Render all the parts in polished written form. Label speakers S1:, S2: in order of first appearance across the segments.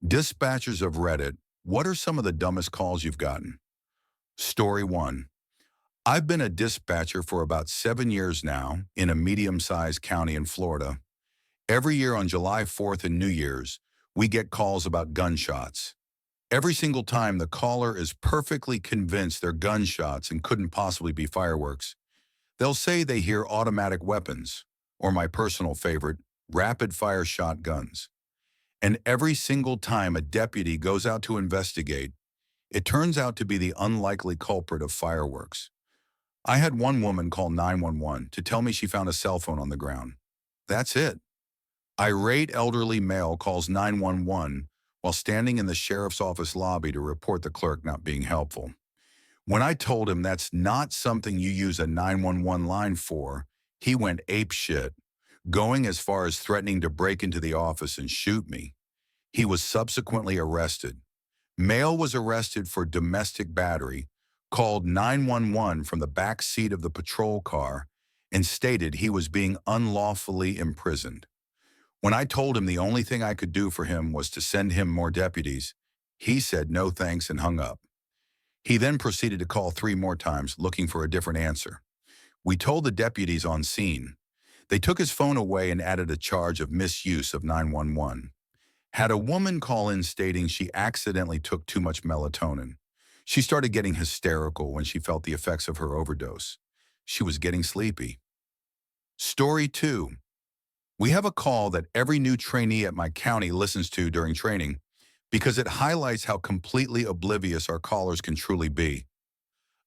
S1: Dispatchers of Reddit, what are some of the dumbest calls you've gotten? Story 1. I've been a dispatcher for about 7 years now in a medium-sized county in Florida. Every year on July 4th and New Year's, we get calls about gunshots. Every single time the caller is perfectly convinced they're gunshots and couldn't possibly be fireworks. They'll say they hear automatic weapons, or my personal favorite, rapid-fire shotguns. And every single time a deputy goes out to investigate, it turns out to be the unlikely culprit of fireworks. I had one woman call 911 to tell me she found a cell phone on the ground. That's it. Irate elderly male calls 911 while standing in the sheriff's office lobby to report the clerk not being helpful. When I told him that's not something you use a 911 line for, he went apeshit, going as far as threatening to break into the office and shoot me. He was subsequently arrested. Male was arrested for domestic battery, called 911 from the back seat of the patrol car, and stated he was being unlawfully imprisoned. When I told him the only thing I could do for him was to send him more deputies, he said no thanks and hung up. He then proceeded to call 3 more times looking for a different answer. We told the deputies on scene. They took his phone away and added a charge of misuse of 911. Had a woman call in stating she accidentally took too much melatonin. She started getting hysterical when she felt the effects of her overdose. She was getting sleepy. Story 2. We have a call that every new trainee at my county listens to during training because it highlights how completely oblivious our callers can truly be.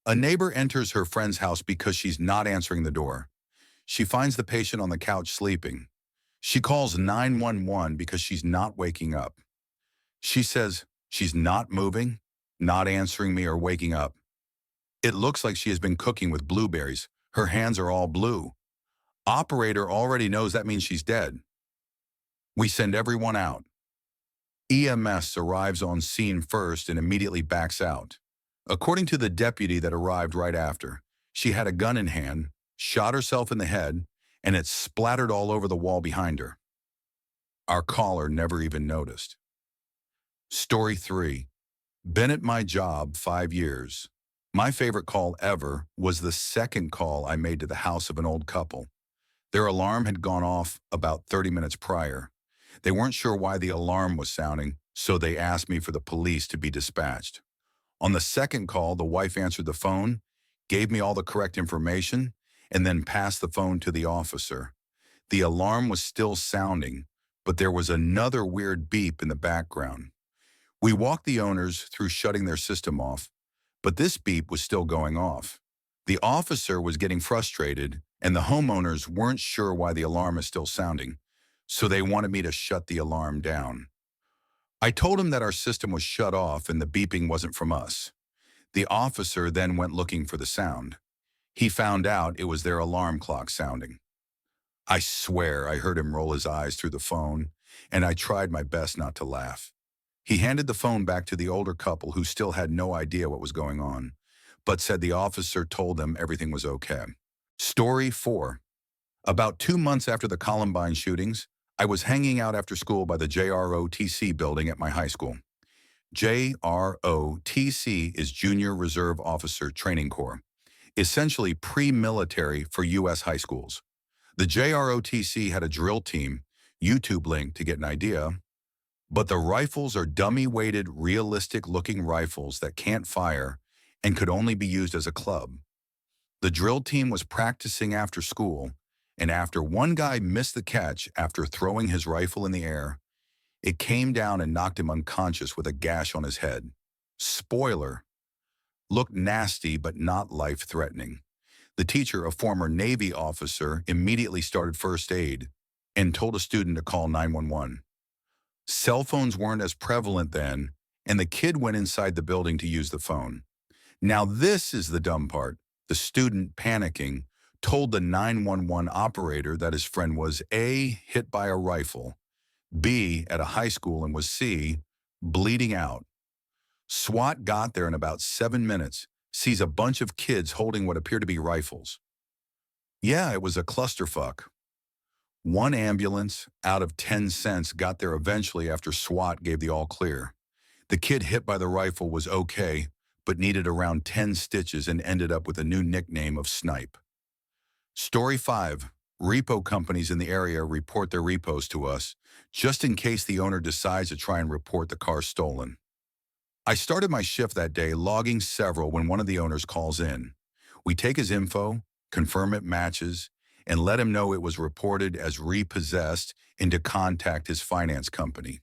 S1: A neighbor enters her friend's house because she's not answering the door. She finds the patient on the couch sleeping. She calls 911 because she's not waking up. She says she's not moving, not answering me or waking up. It looks like she has been cooking with blueberries. Her hands are all blue. Operator already knows that means she's dead. We send everyone out. EMS arrives on scene first and immediately backs out. According to the deputy that arrived right after, she had a gun in hand, shot herself in the head, and it splattered all over the wall behind her. Our caller never even noticed. Story 3. Been at my job 5 years. My favorite call ever was the second call I made to the house of an old couple. Their alarm had gone off about 30 minutes prior. They weren't sure why the alarm was sounding, so they asked me for the police to be dispatched. On the second call, the wife answered the phone, gave me all the correct information, and then passed the phone to the officer. The alarm was still sounding, but there was another weird beep in the background. We walked the owners through shutting their system off, but this beep was still going off. The officer was getting frustrated, and the homeowners weren't sure why the alarm is still sounding, so they wanted me to shut the alarm down. I told him that our system was shut off and the beeping wasn't from us. The officer then went looking for the sound. He found out it was their alarm clock sounding. I swear I heard him roll his eyes through the phone, and I tried my best not to laugh. He handed the phone back to the older couple who still had no idea what was going on, but said the officer told them everything was okay. Story 4. About 2 months after the Columbine shootings, I was hanging out after school by the JROTC building at my high school. JROTC is Junior Reserve Officer Training Corps, essentially pre-military for U.S. high schools. The JROTC had a drill team, YouTube link to get an idea, but the rifles are dummy-weighted, realistic-looking rifles that can't fire and could only be used as a club. The drill team was practicing after school, and after one guy missed the catch after throwing his rifle in the air, it came down and knocked him unconscious with a gash on his head. Spoiler: looked nasty but not life-threatening. The teacher, a former Navy officer, immediately started first aid and told a student to call 911. Cell phones weren't as prevalent then, and the kid went inside the building to use the phone. Now this is the dumb part. The student, panicking, told the 911 operator that his friend was A, hit by a rifle, B, at a high school, and was C, bleeding out. SWAT got there in about 7 minutes, sees a bunch of kids holding what appear to be rifles. Yeah, it was a clusterfuck. One ambulance out of 10 cents got there eventually after SWAT gave the all clear. The kid hit by the rifle was okay, but needed around 10 stitches and ended up with a new nickname of Snipe. Story 5. Repo companies in the area report their repos to us, just in case the owner decides to try and report the car stolen. I started my shift that day logging several when one of the owners calls in. We take his info, confirm it matches, and let him know it was reported as repossessed and to contact his finance company.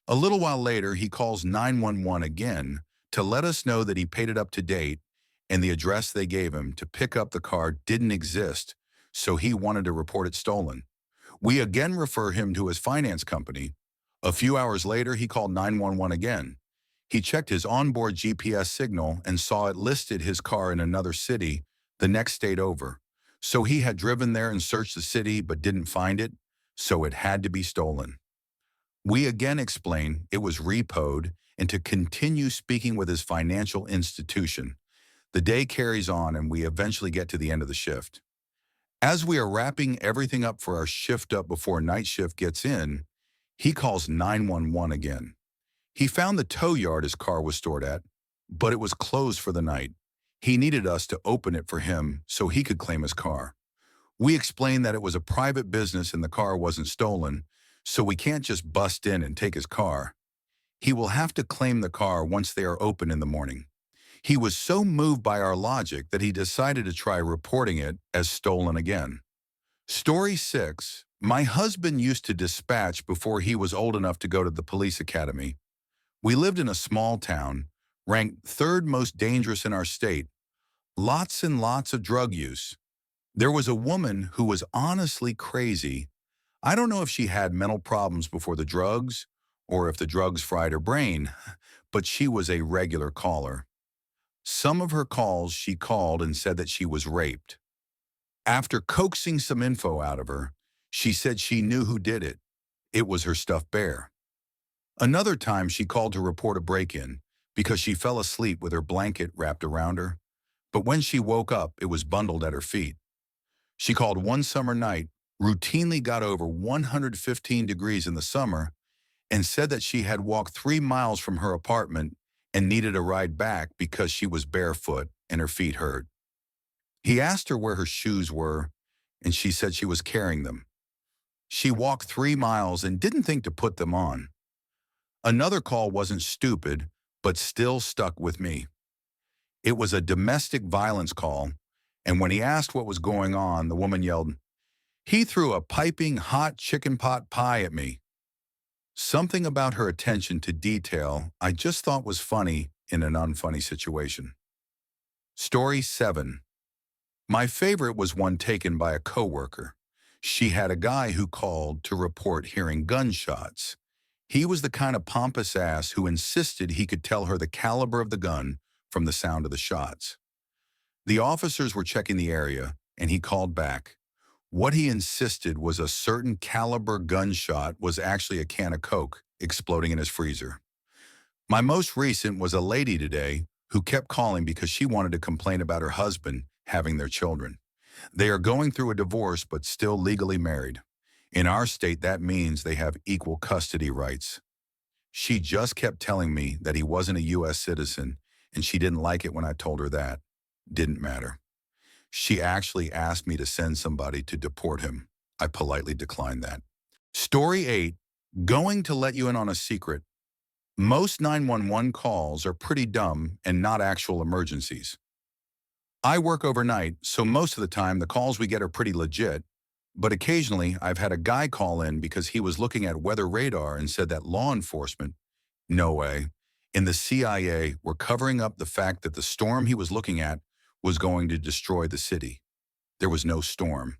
S1: A little while later, he calls 911 again to let us know that he paid it up to date and the address they gave him to pick up the car didn't exist, so he wanted to report it stolen. We again refer him to his finance company. A few hours later, he called 911 again. He checked his onboard GPS signal and saw it listed his car in another city, the next state over. So he had driven there and searched the city but didn't find it, so it had to be stolen. We again explain it was repoed and to continue speaking with his financial institution. The day carries on and we eventually get to the end of the shift. As we are wrapping everything up for our shift up before night shift gets in, he calls 911 again. He found the tow yard his car was stored at, but it was closed for the night. He needed us to open it for him so he could claim his car. We explained that it was a private business and the car wasn't stolen, so we can't just bust in and take his car. He will have to claim the car once they are open in the morning. He was so moved by our logic that he decided to try reporting it as stolen again. Story 6. My husband used to dispatch before he was old enough to go to the police academy. We lived in a small town, ranked third most dangerous in our state. Lots and lots of drug use. There was a woman who was honestly crazy. I don't know if she had mental problems before the drugs or if the drugs fried her brain, but she was a regular caller. Some of her calls she called and said that she was raped. After coaxing some info out of her, she said she knew who did it. It was her stuffed bear. Another time she called to report a break-in because she fell asleep with her blanket wrapped around her, but when she woke up, it was bundled at her feet. She called one summer night, routinely got over 115 degrees in the summer, and said that she had walked 3 miles from her apartment and needed a ride back because she was barefoot and her feet hurt. He asked her where her shoes were, and she said she was carrying them. She walked 3 miles and didn't think to put them on. Another call wasn't stupid, but still stuck with me. It was a domestic violence call, and when he asked what was going on, the woman yelled, "He threw a piping hot chicken pot pie at me." Something about her attention to detail I just thought was funny in an unfunny situation. Story 7. My favorite was one taken by a coworker. She had a guy who called to report hearing gunshots. He was the kind of pompous ass who insisted he could tell her the caliber of the gun from the sound of the shots. The officers were checking the area, and he called back. What he insisted was a certain caliber gunshot was actually a can of Coke exploding in his freezer. My most recent was a lady today who kept calling because she wanted to complain about her husband having their children. They are going through a divorce but still legally married. In our state, that means they have equal custody rights. She just kept telling me that he wasn't a U.S. citizen, and she didn't like it when I told her that. Didn't matter. She actually asked me to send somebody to deport him. I politely declined that. Story 8. Going to let you in on a secret. Most 911 calls are pretty dumb and not actual emergencies. I work overnight, so most of the time the calls we get are pretty legit, but occasionally I've had a guy call in because he was looking at weather radar and said that law enforcement, no way, in the CIA were covering up the fact that the storm he was looking at was going to destroy the city. There was no storm.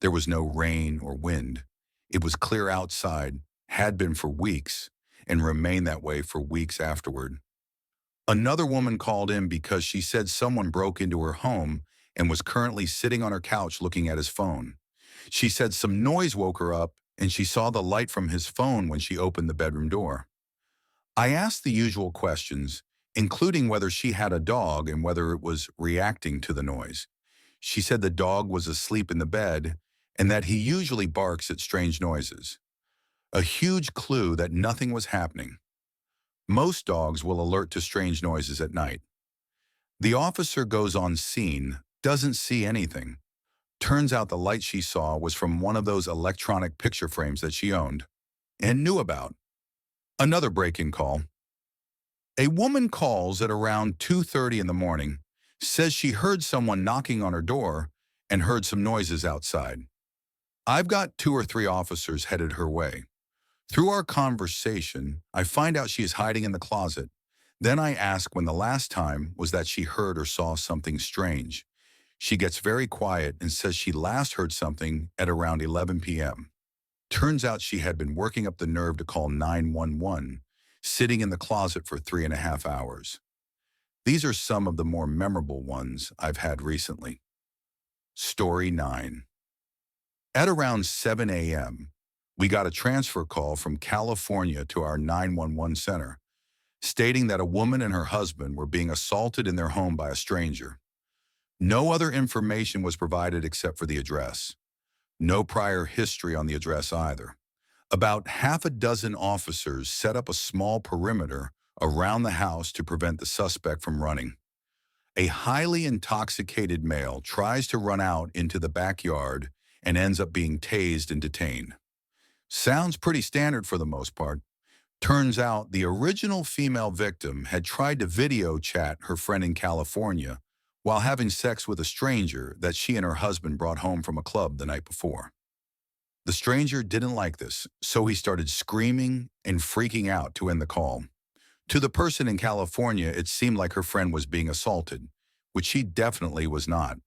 S1: There was no rain or wind. It was clear outside, had been for weeks, and remained that way for weeks afterward. Another woman called in because she said someone broke into her home and was currently sitting on her couch looking at his phone. She said some noise woke her up and she saw the light from his phone when she opened the bedroom door. I asked the usual questions, including whether she had a dog and whether it was reacting to the noise. She said the dog was asleep in the bed and that he usually barks at strange noises. A huge clue that nothing was happening. Most dogs will alert to strange noises at night. The officer goes on scene, doesn't see anything. Turns out the light she saw was from one of those electronic picture frames that she owned and knew about. Another break-in call. A woman calls at around 2:30 in the morning, says she heard someone knocking on her door and heard some noises outside. I've got 2 or 3 officers headed her way. Through our conversation, I find out she is hiding in the closet. Then I ask when the last time was that she heard or saw something strange. She gets very quiet and says she last heard something at around 11 p.m. Turns out she had been working up the nerve to call 911, sitting in the closet for 3.5 hours. These are some of the more memorable ones I've had recently. Story 9. At around 7 a.m., we got a transfer call from California to our 911 center, stating that a woman and her husband were being assaulted in their home by a stranger. No other information was provided except for the address. No prior history on the address either. About half a dozen officers set up a small perimeter around the house to prevent the suspect from running. A highly intoxicated male tries to run out into the backyard and ends up being tased and detained. Sounds pretty standard for the most part. Turns out the original female victim had tried to video chat her friend in California while having sex with a stranger that she and her husband brought home from a club the night before. The stranger didn't like this, so he started screaming and freaking out to end the call. To the person in California, it seemed like her friend was being assaulted, which she definitely was not.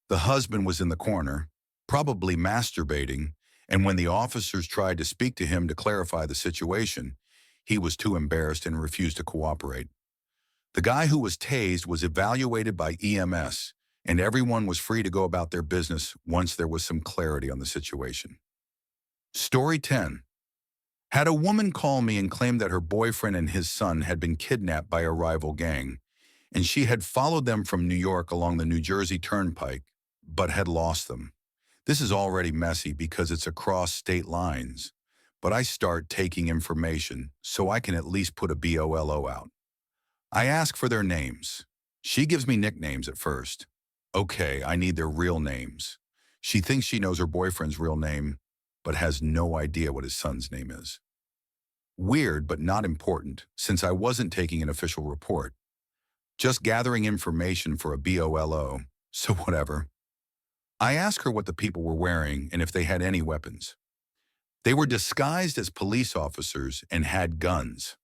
S1: The husband was in the corner, probably masturbating, and when the officers tried to speak to him to clarify the situation, he was too embarrassed and refused to cooperate. The guy who was tased was evaluated by EMS, and everyone was free to go about their business once there was some clarity on the situation. Story 10. Had a woman call me and claim that her boyfriend and his son had been kidnapped by a rival gang, and she had followed them from New York along the New Jersey Turnpike, but had lost them. This is already messy because it's across state lines, but I start taking information so I can at least put a BOLO out. I ask for their names. She gives me nicknames at first. Okay, I need their real names. She thinks she knows her boyfriend's real name, but has no idea what his son's name is. Weird, but not important, since I wasn't taking an official report. Just gathering information for a BOLO, so whatever. I ask her what the people were wearing and if they had any weapons. They were disguised as police officers and had guns.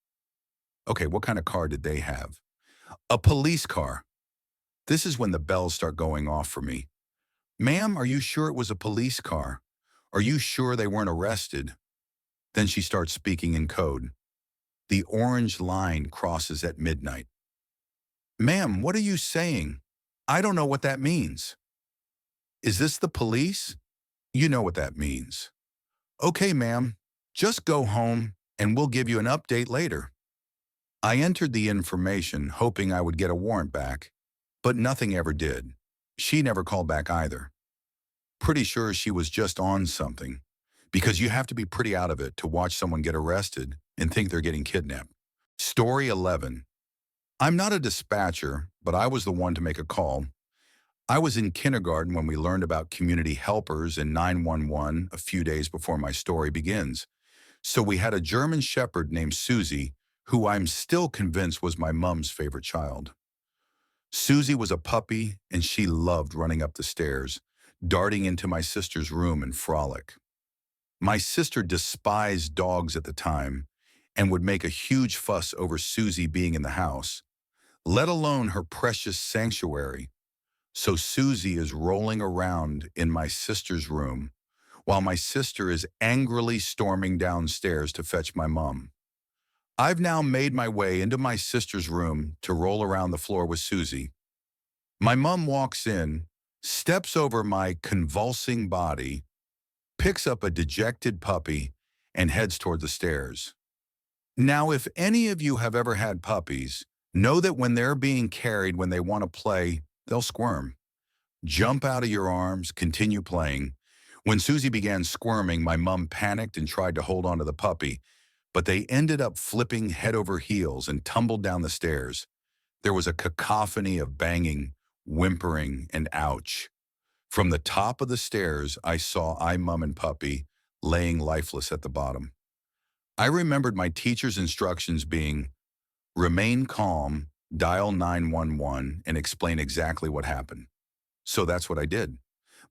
S1: Okay, what kind of car did they have? A police car. This is when the bells start going off for me. Ma'am, are you sure it was a police car? Are you sure they weren't arrested? Then she starts speaking in code. The orange line crosses at midnight. Ma'am, what are you saying? I don't know what that means. Is this the police? You know what that means. Okay, ma'am, just go home and we'll give you an update later. I entered the information hoping I would get a warrant back, but nothing ever did. She never called back either. Pretty sure she was just on something, because you have to be pretty out of it to watch someone get arrested and think they're getting kidnapped. Story 11. I'm not a dispatcher, but I was the one to make a call. I was in kindergarten when we learned about community helpers and 911 a few days before my story begins. So we had a German Shepherd named Susie, who I'm still convinced was my mom's favorite child. Susie was a puppy, and she loved running up the stairs, darting into my sister's room and frolic. My sister despised dogs at the time and would make a huge fuss over Susie being in the house, let alone her precious sanctuary. So Susie is rolling around in my sister's room while my sister is angrily storming downstairs to fetch my mom. I've now made my way into my sister's room to roll around the floor with Susie. My mom walks in, steps over my convulsing body, picks up a dejected puppy, and heads toward the stairs. Now, if any of you have ever had puppies, know that when they're being carried when they want to play, they'll squirm, jump out of your arms, continue playing, When Susie began squirming, my mom panicked and tried to hold on to the puppy, but they ended up flipping head over heels and tumbled down the stairs. There was a cacophony of banging, whimpering, and ouch. From the top of the stairs, I saw mum and puppy laying lifeless at the bottom. I remembered my teacher's instructions being, remain calm, dial 911, and explain exactly what happened. So that's what I did.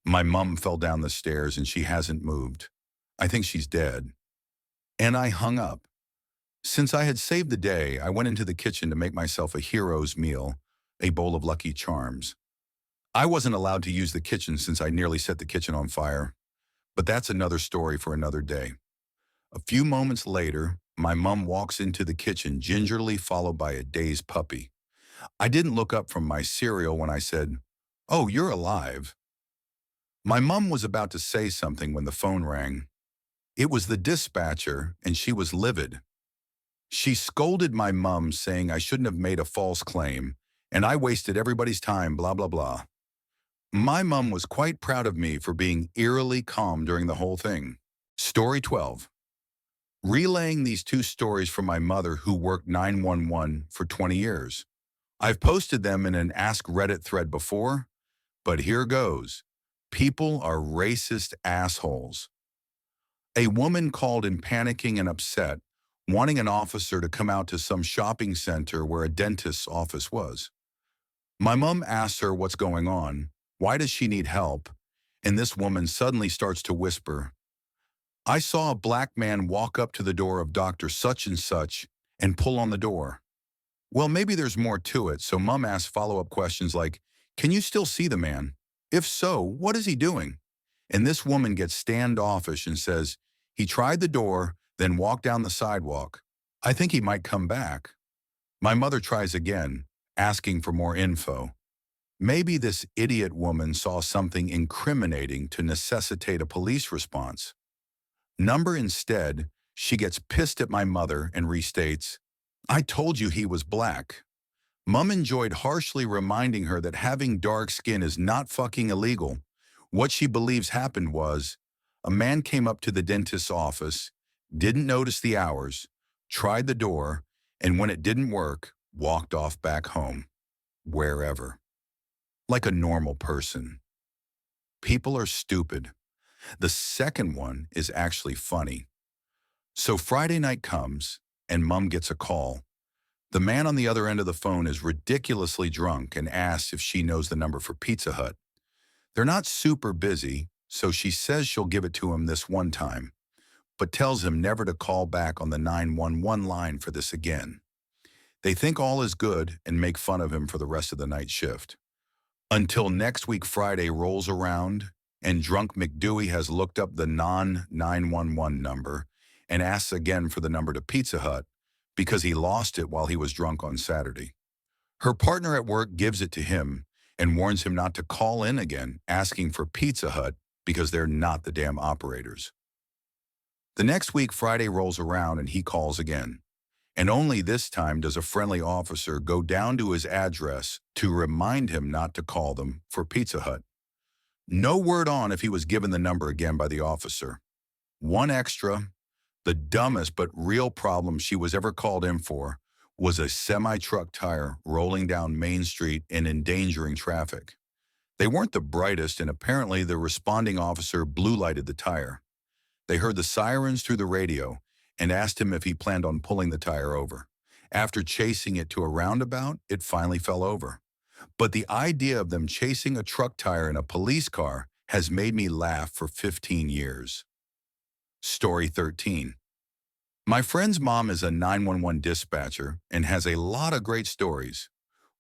S1: My mum fell down the stairs and she hasn't moved. I think she's dead. And I hung up. Since I had saved the day, I went into the kitchen to make myself a hero's meal, a bowl of Lucky Charms. I wasn't allowed to use the kitchen since I nearly set the kitchen on fire, but that's another story for another day. A few moments later, my mum walks into the kitchen gingerly followed by a dazed puppy. I didn't look up from my cereal when I said, "Oh, you're alive." My mum was about to say something when the phone rang. It was the dispatcher, and she was livid. She scolded my mum, saying I shouldn't have made a false claim, and I wasted everybody's time, blah, blah, blah. My mum was quite proud of me for being eerily calm during the whole thing. Story 12. Relaying these two stories from my mother who worked 911 for 20 years. I've posted them in an AskReddit thread before, but here goes. People are racist assholes. A woman called in panicking and upset, wanting an officer to come out to some shopping center where a dentist's office was. My mom asks her what's going on, why does she need help, and this woman suddenly starts to whisper, I saw a black man walk up to the door of Dr. Such and Such and pull on the door. Well, maybe there's more to it, so Mom asks follow-up questions like, can you still see the man? If so, what is he doing? And this woman gets standoffish and says, he tried the door, then walked down the sidewalk. I think he might come back. My mother tries again, asking for more info. Maybe this idiot woman saw something incriminating to necessitate a police response. Instead, she gets pissed at my mother and restates, I told you he was black. Mom enjoyed harshly reminding her that having dark skin is not fucking illegal. What she believes happened was, a man came up to the dentist's office, didn't notice the hours, tried the door, and when it didn't work, walked off back home. Wherever. Like a normal person. People are stupid. The second one is actually funny. So Friday night comes, and Mom gets a call. The man on the other end of the phone is ridiculously drunk and asks if she knows the number for Pizza Hut. They're not super busy, so she says she'll give it to him this one time, but tells him never to call back on the 911 line for this again. They think all is good and make fun of him for the rest of the night shift. Until next week Friday rolls around, and drunk McDewey has looked up the non-911 number and asks again for the number to Pizza Hut because he lost it while he was drunk on Saturday. Her partner at work gives it to him and warns him not to call in again asking for Pizza Hut because they're not the damn operators. The next week Friday rolls around and he calls again. And only this time does a friendly officer go down to his address to remind him not to call them for Pizza Hut. No word on if he was given the number again by the officer. One extra, the dumbest but real problem she was ever called in for was a semi-truck tire rolling down Main Street and endangering traffic. They weren't the brightest, and apparently the responding officer blue-lighted the tire. They heard the sirens through the radio and asked him if he planned on pulling the tire over. After chasing it to a roundabout, it finally fell over. But the idea of them chasing a truck tire in a police car has made me laugh for 15 years. Story 13. My friend's mom is a 911 dispatcher and has a lot of great stories.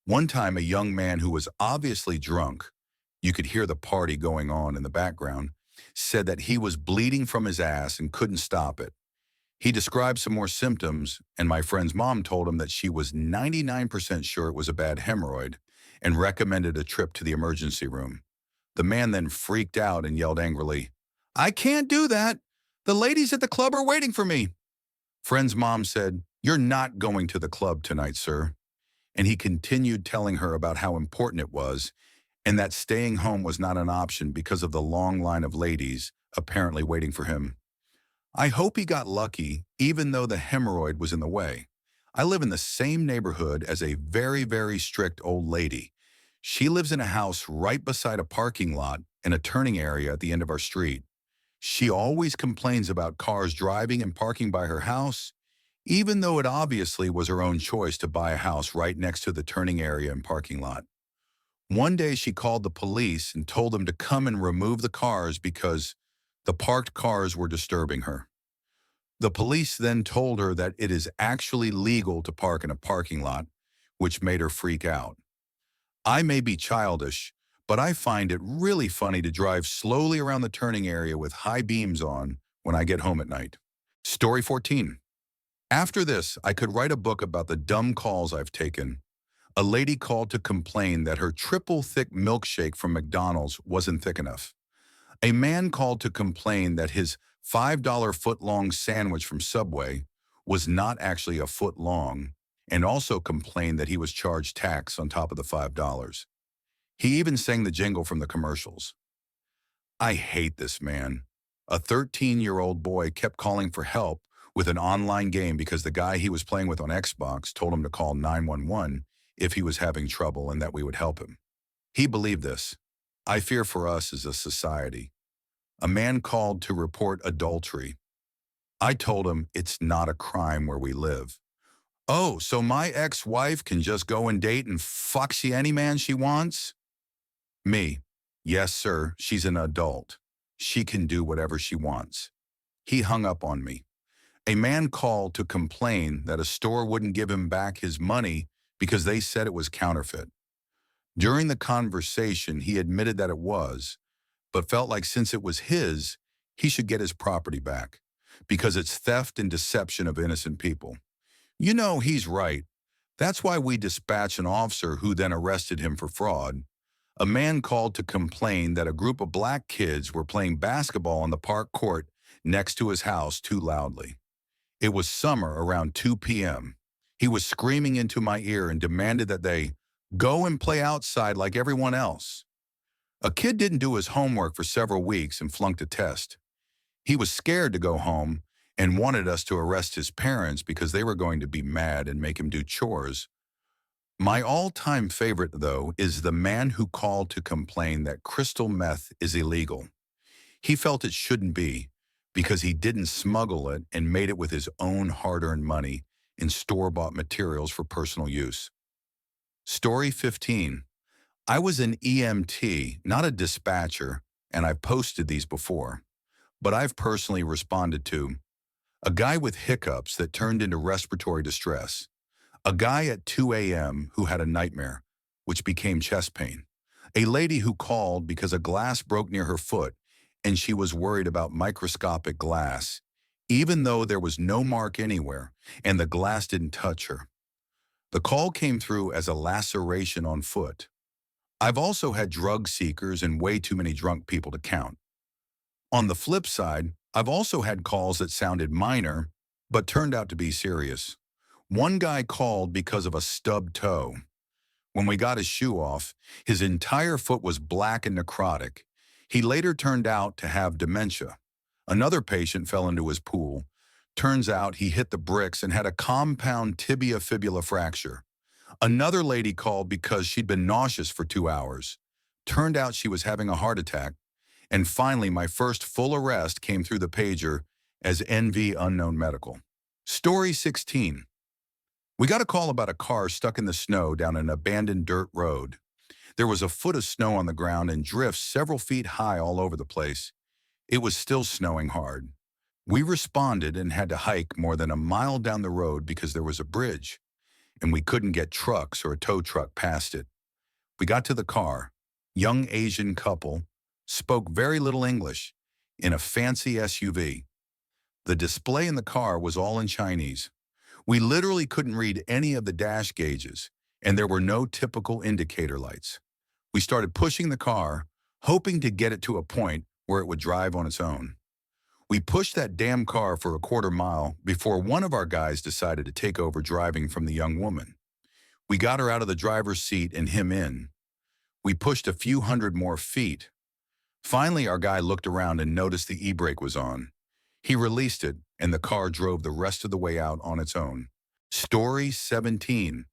S1: One time, a young man who was obviously drunk, you could hear the party going on in the background, said that he was bleeding from his ass and couldn't stop it. He described some more symptoms, and my friend's mom told him that she was 99% sure it was a bad hemorrhoid and recommended a trip to the emergency room. The man then freaked out and yelled angrily, I can't do that. The ladies at the club are waiting for me. Friend's mom said, you're not going to the club tonight, sir. And he continued telling her about how important it was and that staying home was not an option because of the long line of ladies apparently waiting for him. I hope he got lucky, even though the hemorrhoid was in the way. I live in the same neighborhood as a very, very strict old lady. She lives in a house right beside a parking lot and a turning area at the end of our street. She always complains about cars driving and parking by her house, even though it obviously was her own choice to buy a house right next to the turning area and parking lot. One day she called the police and told them to come and remove the cars because the parked cars were disturbing her. The police then told her that it is actually legal to park in a parking lot, which made her freak out. I may be childish, but I find it really funny to drive slowly around the turning area with high beams on when I get home at night. Story 14. After this, I could write a book about the dumb calls I've taken. A lady called to complain that her triple thick milkshake from McDonald's wasn't thick enough. A man called to complain that his $5 foot-long sandwich from Subway was not actually a foot long, and also complained that he was charged tax on top of the $5. He even sang the jingle from the commercials. I hate this man. A 13-year-old boy kept calling for help with an online game because the guy he was playing with on Xbox told him to call 911 if he was having trouble and that we would help him. He believed this. I fear for us as a society. A man called to report adultery. I told him it's not a crime where we live. Oh, so my ex-wife can just go and date and foxy any man she wants? Me. Yes, sir, she's an adult. She can do whatever she wants. He hung up on me. A man called to complain that a store wouldn't give him back his money because they said it was counterfeit. During the conversation, he admitted that it was, but felt like since it was his, he should get his property back because it's theft and deception of innocent people. You know, he's right. That's why we dispatched an officer who then arrested him for fraud. A man called to complain that a group of black kids were playing basketball on the park court next to his house too loudly. It was summer around 2 p.m. He was screaming into my ear and demanded that they go and play outside like everyone else. A kid didn't do his homework for several weeks and flunked a test. He was scared to go home and wanted us to arrest his parents because they were going to be mad and make him do chores. My all-time favorite, though, is the man who called to complain that crystal meth is illegal. He felt it shouldn't be because he didn't smuggle it and made it with his own hard-earned money in store-bought materials for personal use. Story 15. I was an EMT, not a dispatcher, and I've posted these before, but I've personally responded to a guy with hiccups that turned into respiratory distress, a guy at 2 a.m. who had a nightmare, which became chest pain, a lady who called because a glass broke near her foot and she was worried about microscopic glass, even though there was no mark anywhere and the glass didn't touch her. The call came through as a laceration on foot. I've also had drug seekers and way too many drunk people to count. On the flip side, I've also had calls that sounded minor, but turned out to be serious. One guy called because of a stubbed toe. When we got his shoe off, his entire foot was black and necrotic. He later turned out to have dementia. Another patient fell into his pool. Turns out he hit the bricks and had a compound tibia-fibula fracture. Another lady called because she'd been nauseous for 2 hours. Turned out she was having a heart attack. And finally, my first full arrest came through the pager as NV Unknown Medical. Story 16. We got a call about a car stuck in the snow down an abandoned dirt road. There was a foot of snow on the ground and drifts several feet high all over the place. It was still snowing hard. We responded and had to hike more than a mile down the road because there was a bridge, and we couldn't get trucks or a tow truck past it. We got to the car. Young Asian couple, spoke very little English, in a fancy SUV. The display in the car was all in Chinese. We literally couldn't read any of the dash gauges, and there were no typical indicator lights. We started pushing the car, hoping to get it to a point where it would drive on its own. We pushed that damn car for a quarter mile before one of our guys decided to take over driving from the young woman. We got her out of the driver's seat and him in. We pushed a few hundred more feet. Finally, our guy looked around and noticed the e-brake was on. He released it, and the car drove the rest of the way out on its own. Story 17.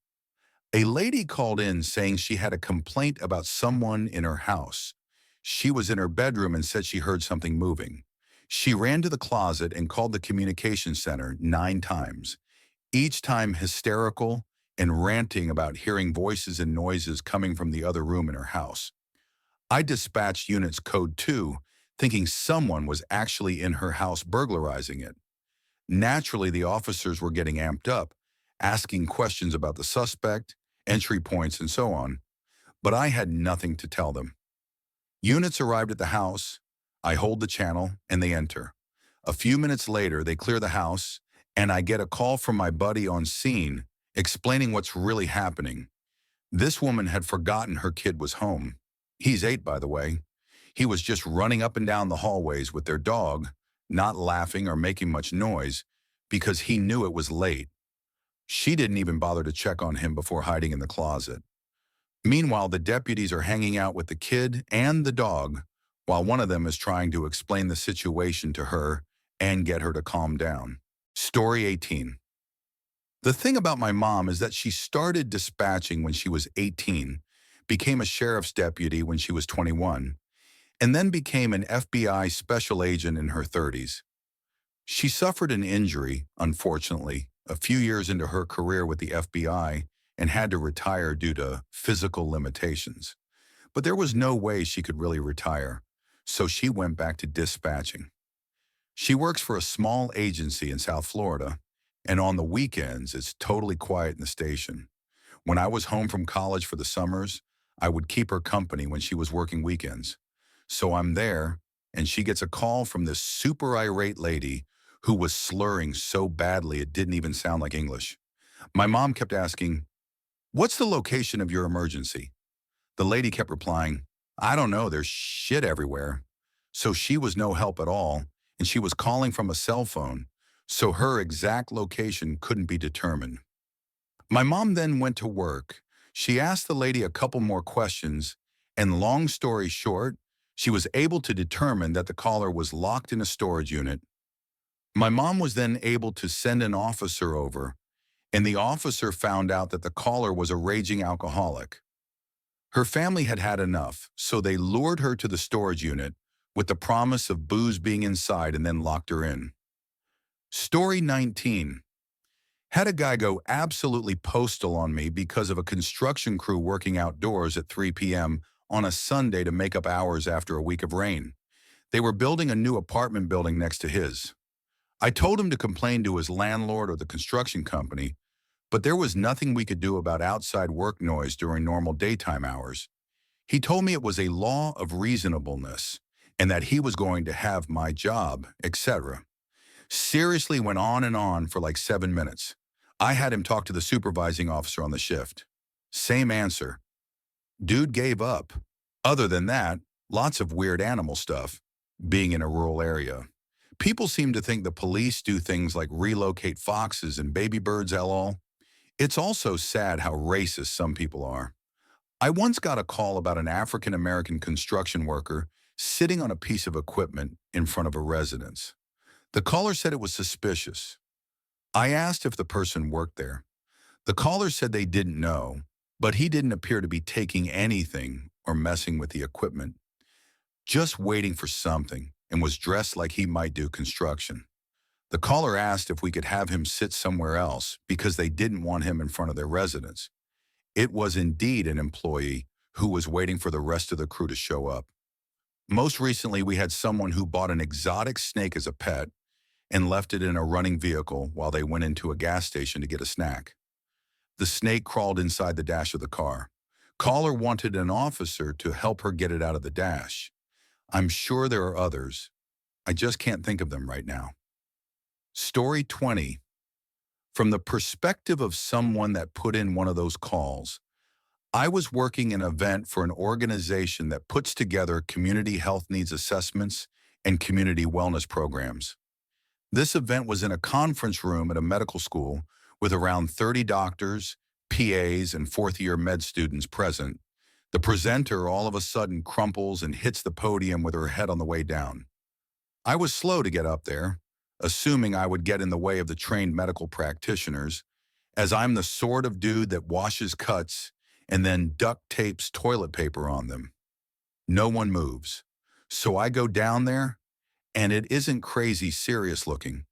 S1: A lady called in saying she had a complaint about someone in her house. She was in her bedroom and said she heard something moving. She ran to the closet and called the communication center 9 times, each time hysterical and ranting about hearing voices and noises coming from the other room in her house. I dispatched units code 2, thinking someone was actually in her house burglarizing it. Naturally, the officers were getting amped up, asking questions about the suspect, entry points, and so on, but I had nothing to tell them. Units arrived at the house, I hold the channel, and they enter. A few minutes later, they clear the house, and I get a call from my buddy on scene explaining what's really happening. This woman had forgotten her kid was home. He's 8, by the way. He was just running up and down the hallways with their dog, not laughing or making much noise, because he knew it was late. She didn't even bother to check on him before hiding in the closet. Meanwhile, the deputies are hanging out with the kid and the dog, while one of them is trying to explain the situation to her and get her to calm down. Story 18. The thing about my mom is that she started dispatching when she was 18, became a sheriff's deputy when she was 21, and then became an FBI special agent in her 30s. She suffered an injury, unfortunately, a few years into her career with the FBI and had to retire due to physical limitations. But there was no way she could really retire, so she went back to dispatching. She works for a small agency in South Florida, and on the weekends, it's totally quiet in the station. When I was home from college for the summers, I would keep her company when she was working weekends. So I'm there, and she gets a call from this super irate lady who was slurring so badly it didn't even sound like English. My mom kept asking, "What's the location of your emergency?" The lady kept replying, "I don't know, there's shit everywhere." So she was no help at all, and she was calling from a cell phone, so her exact location couldn't be determined. My mom then went to work. She asked the lady a couple more questions, and long story short, she was able to determine that the caller was locked in a storage unit. My mom was then able to send an officer over, and the officer found out that the caller was a raging alcoholic. Her family had had enough, so they lured her to the storage unit with the promise of booze being inside and then locked her in. Story 19. Had a guy go absolutely postal on me because of a construction crew working outdoors at 3 p.m. on a Sunday to make up hours after a week of rain. They were building a new apartment building next to his. I told him to complain to his landlord or the construction company, but there was nothing we could do about outside work noise during normal daytime hours. He told me it was a law of reasonableness and that he was going to have my job, etc. Seriously went on and on for like 7 minutes. I had him talk to the supervising officer on the shift. Same answer. Dude gave up. Other than that, lots of weird animal stuff, being in a rural area. People seem to think the police do things like relocate foxes and baby birds lol. It's also sad how racist some people are. I once got a call about an African-American construction worker sitting on a piece of equipment in front of a residence. The caller said it was suspicious. I asked if the person worked there. The caller said they didn't know, but he didn't appear to be taking anything or messing with the equipment, just waiting for something, and was dressed like he might do construction. The caller asked if we could have him sit somewhere else because they didn't want him in front of their residence. It was indeed an employee who was waiting for the rest of the crew to show up. Most recently, we had someone who bought an exotic snake as a pet and left it in a running vehicle while they went into a gas station to get a snack. The snake crawled inside the dash of the car. Caller wanted an officer to help her get it out of the dash. I'm sure there are others. I just can't think of them right now. Story 20. From the perspective of someone that put in one of those calls, I was working an event for an organization that puts together community health needs assessments and community wellness programs. This event was in a conference room at a medical school with around 30 doctors, PAs, and fourth-year med students present. The presenter all of a sudden crumples and hits the podium with her head on the way down. I was slow to get up there, assuming I would get in the way of the trained medical practitioners, as I'm the sort of dude that washes cuts and then duct tapes toilet paper on them. No one moves. So I go down there, and it isn't crazy serious looking,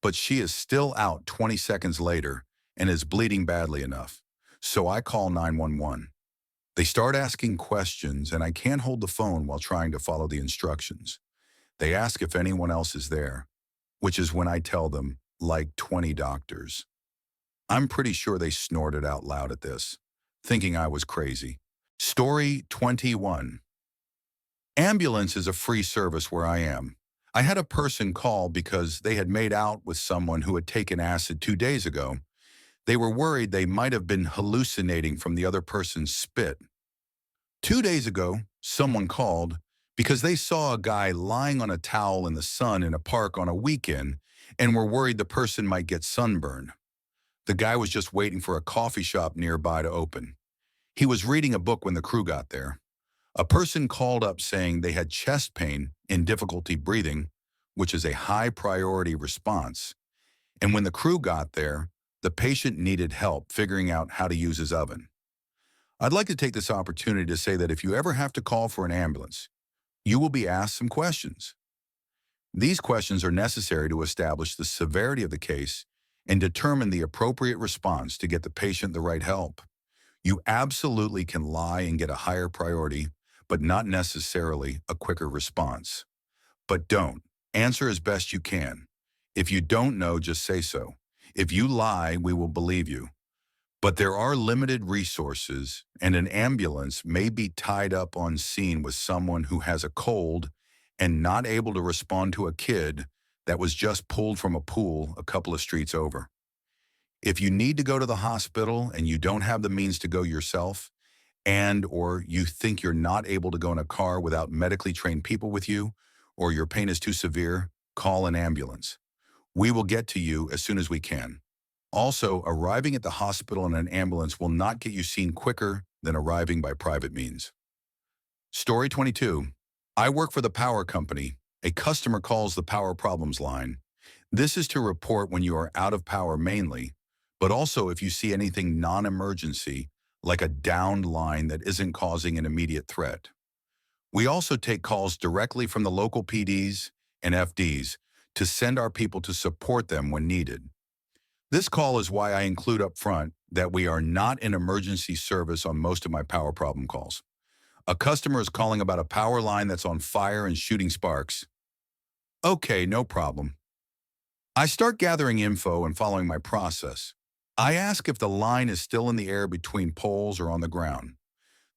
S1: but she is still out 20 seconds later and is bleeding badly enough. So I call 911. They start asking questions, and I can't hold the phone while trying to follow the instructions. They ask if anyone else is there, which is when I tell them, like 20 doctors. I'm pretty sure they snorted out loud at this, thinking I was crazy. Story 21. Ambulance is a free service where I am. I had a person call because they had made out with someone who had taken acid 2 days ago. They were worried they might have been hallucinating from the other person's spit. 2 days ago, someone called because they saw a guy lying on a towel in the sun in a park on a weekend and were worried the person might get sunburn. The guy was just waiting for a coffee shop nearby to open. He was reading a book when the crew got there. A person called up saying they had chest pain and difficulty breathing, which is a high priority response. And when the crew got there, the patient needed help figuring out how to use his oven. I'd like to take this opportunity to say that if you ever have to call for an ambulance, you will be asked some questions. These questions are necessary to establish the severity of the case and determine the appropriate response to get the patient the right help. You absolutely can lie and get a higher priority, but not necessarily a quicker response. But don't. Answer as best you can. If you don't know, just say so. If you lie, we will believe you. But there are limited resources, and an ambulance may be tied up on scene with someone who has a cold and not able to respond to a kid that was just pulled from a pool a couple of streets over. If you need to go to the hospital and you don't have the means to go yourself, or you think you're not able to go in a car without medically trained people with you, or your pain is too severe, call an ambulance. We will get to you as soon as we can. Also, arriving at the hospital in an ambulance will not get you seen quicker than arriving by private means. Story 22. I work for the power company. A customer calls the power problems line. This is to report when you are out of power mainly, but also if you see anything non-emergency, like a downed line that isn't causing an immediate threat. We also take calls directly from the local PDs and FDs to send our people to support them when needed. This call is why I include up front that we are not in emergency service on most of my power problem calls. A customer is calling about a power line that's on fire and shooting sparks. Okay, no problem. I start gathering info and following my process. I ask if the line is still in the air between poles or on the ground.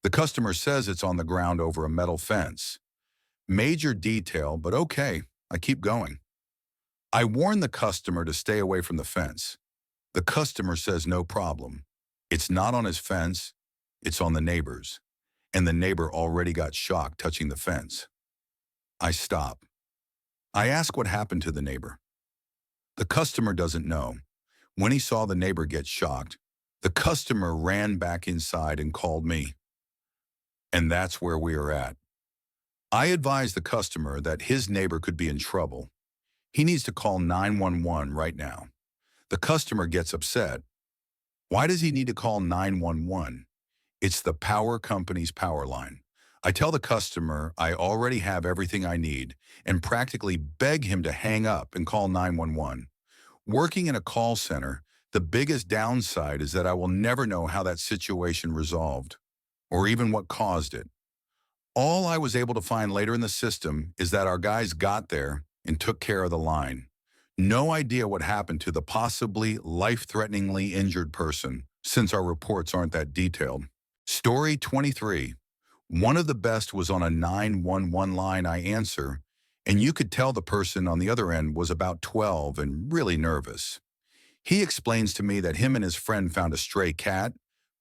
S1: The customer says it's on the ground over a metal fence. Major detail, but okay, I keep going. I warn the customer to stay away from the fence. The customer says no problem. It's not on his fence, it's on the neighbor's. And the neighbor already got shocked touching the fence. I stop. I ask what happened to the neighbor. The customer doesn't know. When he saw the neighbor get shocked, the customer ran back inside and called me. And that's where we are at. I advise the customer that his neighbor could be in trouble. He needs to call 911 right now. The customer gets upset. Why does he need to call 911? It's the power company's power line. I tell the customer I already have everything I need and practically beg him to hang up and call 911. Working in a call center, the biggest downside is that I will never know how that situation resolved or even what caused it. All I was able to find later in the system is that our guys got there and took care of the line. No idea what happened to the possibly life-threateningly injured person, since our reports aren't that detailed. Story 23. One of the best was on a 911 line I answer, and you could tell the person on the other end was about 12 and really nervous. He explains to me that him and his friend found a stray cat,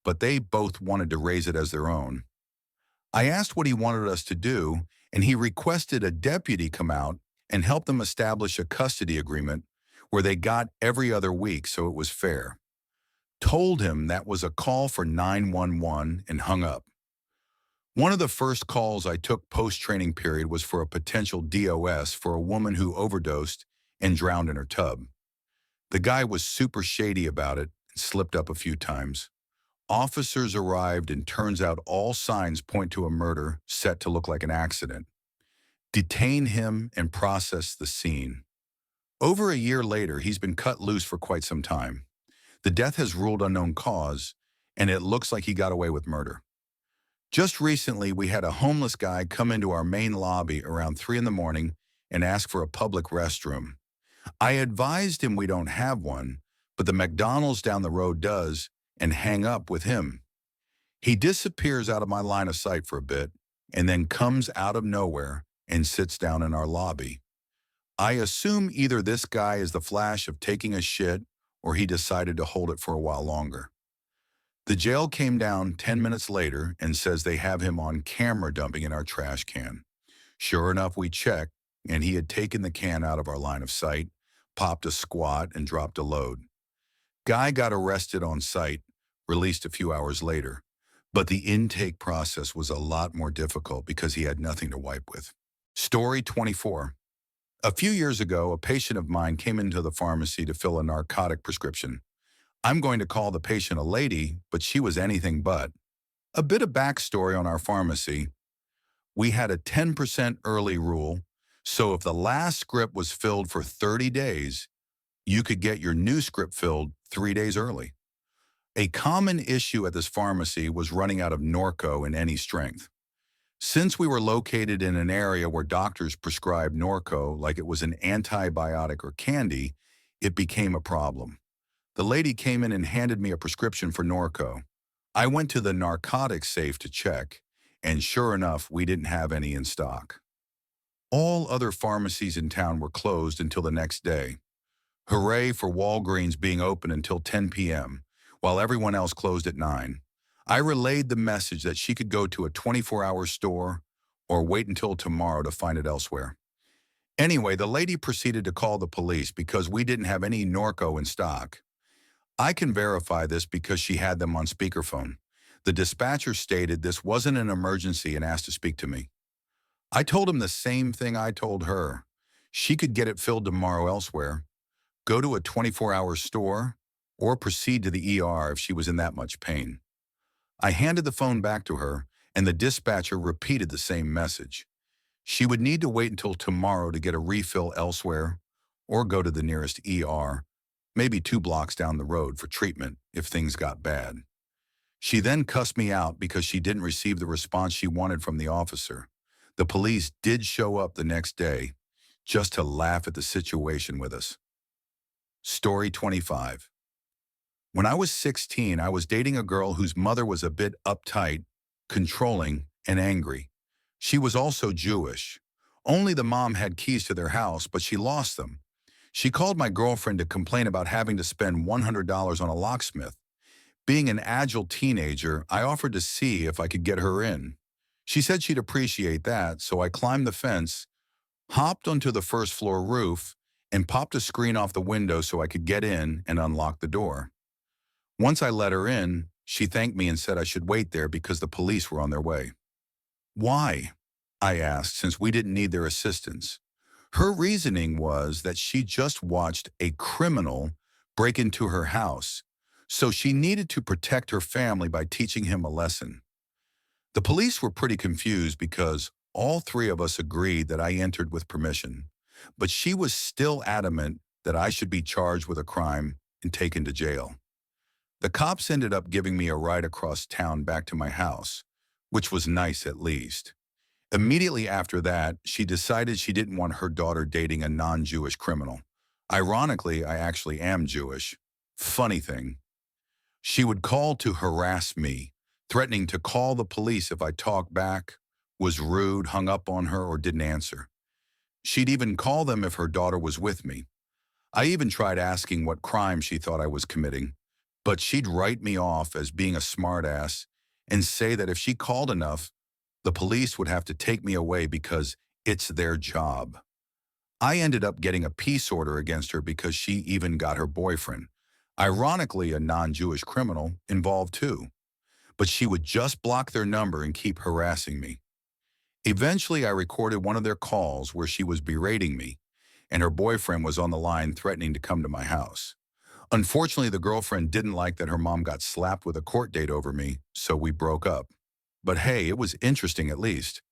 S1: but they both wanted to raise it as their own. I asked what he wanted us to do, and he requested a deputy come out and help them establish a custody agreement where they got every other week so it was fair. Told him that was a call for 911 and hung up. One of the first calls I took post-training period was for a potential DOS for a woman who overdosed and drowned in her tub. The guy was super shady about it and slipped up a few times. Officers arrived and turns out all signs point to a murder set to look like an accident. Detain him and process the scene. Over a year later, he's been cut loose for quite some time. The death has ruled unknown cause, and it looks like he got away with murder. Just recently, we had a homeless guy come into our main lobby around 3 in the morning and ask for a public restroom. I advised him we don't have one, but the McDonald's down the road does, and hang up with him. He disappears out of my line of sight for a bit, and then comes out of nowhere and sits down in our lobby. I assume either this guy is the flash of taking a shit or he decided to hold it for a while longer. The jail came down 10 minutes later and says they have him on camera dumping in our trash can. Sure enough, we checked, and he had taken the can out of our line of sight, popped a squat, and dropped a load. Guy got arrested on site, released a few hours later, but the intake process was a lot more difficult because he had nothing to wipe with. Story 24. A few years ago, a patient of mine came into the pharmacy to fill a narcotic prescription. I'm going to call the patient a lady, but she was anything but. A bit of backstory on our pharmacy. We had a 10% early rule, so if the last script was filled for 30 days, you could get your new script filled 3 days early. A common issue at this pharmacy was running out of Norco in any strength. Since we were located in an area where doctors prescribed Norco like it was an antibiotic or candy, it became a problem. The lady came in and handed me a prescription for Norco. I went to the narcotics safe to check, and sure enough, we didn't have any in stock. All other pharmacies in town were closed until the next day. Hooray for Walgreens being open until 10 p.m., while everyone else closed at 9. I relayed the message that she could go to a 24-hour store or wait until tomorrow to find it elsewhere. Anyway, the lady proceeded to call the police because we didn't have any Norco in stock. I can verify this because she had them on speakerphone. The dispatcher stated this wasn't an emergency and asked to speak to me. I told him the same thing I told her. She could get it filled tomorrow elsewhere, go to a 24-hour store, or proceed to the ER if she was in that much pain. I handed the phone back to her, and the dispatcher repeated the same message. She would need to wait until tomorrow to get a refill elsewhere, or go to the nearest ER, maybe 2 blocks down the road for treatment if things got bad. She then cussed me out because she didn't receive the response she wanted from the officer. The police did show up the next day just to laugh at the situation with us. Story 25. When I was 16, I was dating a girl whose mother was a bit uptight, controlling, and angry. She was also Jewish. Only the mom had keys to their house, but she lost them. She called my girlfriend to complain about having to spend $100 on a locksmith. Being an agile teenager, I offered to see if I could get her in. She said she'd appreciate that, so I climbed the fence, hopped onto the first floor roof, and popped a screen off the window so I could get in and unlock the door. Once I let her in, she thanked me and said I should wait there because the police were on their way. Why? I asked, since we didn't need their assistance. Her reasoning was that she just watched a criminal break into her house, so she needed to protect her family by teaching him a lesson. The police were pretty confused because all 3 of us agreed that I entered with permission, but she was still adamant that I should be charged with a crime and taken to jail. The cops ended up giving me a ride across town back to my house, which was nice at least. Immediately after that, she decided she didn't want her daughter dating a non-Jewish criminal. Ironically, I actually am Jewish. Funny thing. She would call to harass me, threatening to call the police if I talked back, was rude, hung up on her, or didn't answer. She'd even call them if her daughter was with me. I even tried asking what crime she thought I was committing, but she'd write me off as being a smartass and say that if she called enough, the police would have to take me away because it's their job. I ended up getting a peace order against her because she even got her boyfriend, ironically a non-Jewish criminal, involved too. but she would just block their number and keep harassing me. Eventually, I recorded one of their calls where she was berating me, and her boyfriend was on the line threatening to come to my house. Unfortunately, the girlfriend didn't like that her mom got slapped with a court date over me, so we broke up. But hey, it was interesting at least.